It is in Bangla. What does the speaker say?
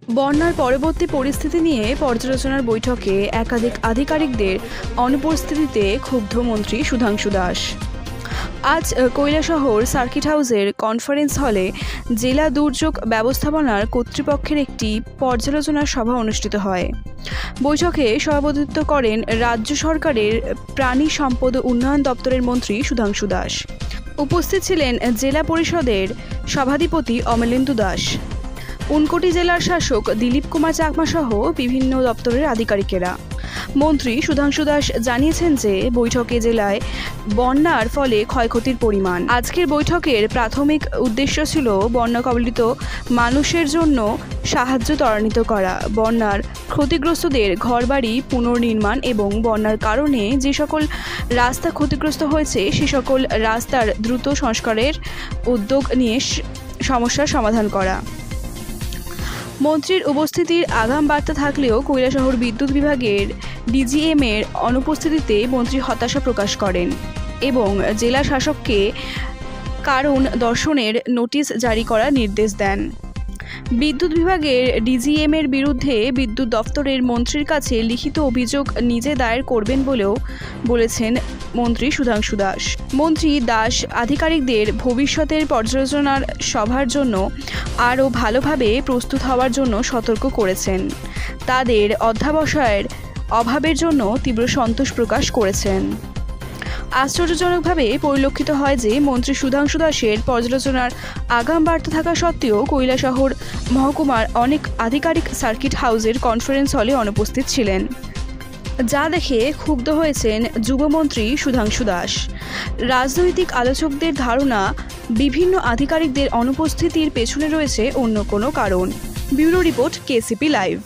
বন্যার পরবর্তী পরিস্থিতি নিয়ে পর্যালোচনার বৈঠকে একাধিক আধিকারিকদের অনুপস্থিতিতে ক্ষুব্ধ মন্ত্রী সুধাংশু দাস। আজ কৈলাসহর সার্কিট হাউসের কনফারেন্স হলে জেলা দুর্যোগ ব্যবস্থাপনার কর্তৃপক্ষের একটি পর্যালোচনা সভা অনুষ্ঠিত হয়। বৈঠকে সভাপতিত্ব করেন রাজ্য সরকারের প্রাণী সম্পদ উন্নয়ন দপ্তরের মন্ত্রী সুধাংশু দাস। উপস্থিত ছিলেন জেলা পরিষদের সভাধিপতি অমলেন্দু দাস, ঊনকোটি জেলার শাসক দিলীপ কুমার চাকমা সহ বিভিন্ন দপ্তরের আধিকারিকেরা। মন্ত্রী সুধাংশু দাস জানিয়েছেন যে বৈঠকে জেলায় বন্যার ফলে ক্ষয়ক্ষতির পরিমাণ। আজকের বৈঠকের প্রাথমিক উদ্দেশ্য ছিল বন্যা কবলিত মানুষের জন্য সাহায্য ত্বরান্বিত করা, বন্যার ক্ষতিগ্রস্তদের ঘরবাড়ি পুনর্নির্মাণ এবং বন্যার কারণে যে সকল রাস্তা ক্ষতিগ্রস্ত হয়েছে সে সকল রাস্তার দ্রুত সংস্কারের উদ্যোগ নিয়ে সমস্যার সমাধান করা। মন্ত্রীর উপস্থিতির আগাম বার্তা থাকলেও কৈলাসহর বিদ্যুৎ বিভাগের ডিজিএম-এর অনুপস্থিতিতে মন্ত্রী হতাশা প্রকাশ করেন এবং জেলা শাসককে কারণ দর্শনের নোটিশ জারি করার নির্দেশ দেন। বিদ্যুৎ বিভাগের ডিজিএম-এর বিরুদ্ধে বিদ্যুৎ দপ্তরের মন্ত্রীর কাছে লিখিত অভিযোগ নিজে দায়ের করবেন বলেও বলেছেন মন্ত্রী সুধাংশু দাস। মন্ত্রী দাস আধিকারিকদের ভবিষ্যতের পর্যালোচনার সভার জন্য আরও ভালোভাবে প্রস্তুত হওয়ার জন্য সতর্ক করেছেন। তাদের অধ্যাবসায়ের অভাবের জন্য তীব্র সন্তোষ প্রকাশ করেছেন। আশ্চর্যজনকভাবে পরিলক্ষিত হয় যে মন্ত্রী সুধাংশু দাসের পর্যালোচনার আগাম বার্তা থাকা সত্ত্বেও কৈলাসহর মহকুমার অনেক আধিকারিক সার্কিট হাউসের কনফারেন্স হলে অনুপস্থিত ছিলেন, যা দেখে ক্ষুব্ধ হয়েছেন যুবমন্ত্রী সুধাংশু দাস। রাজনৈতিক আলোচকদের ধারণা বিভিন্ন আধিকারিকদের অনুপস্থিতির পেছনে রয়েছে অন্য কোনো কারণ। Bureau report, KCP live.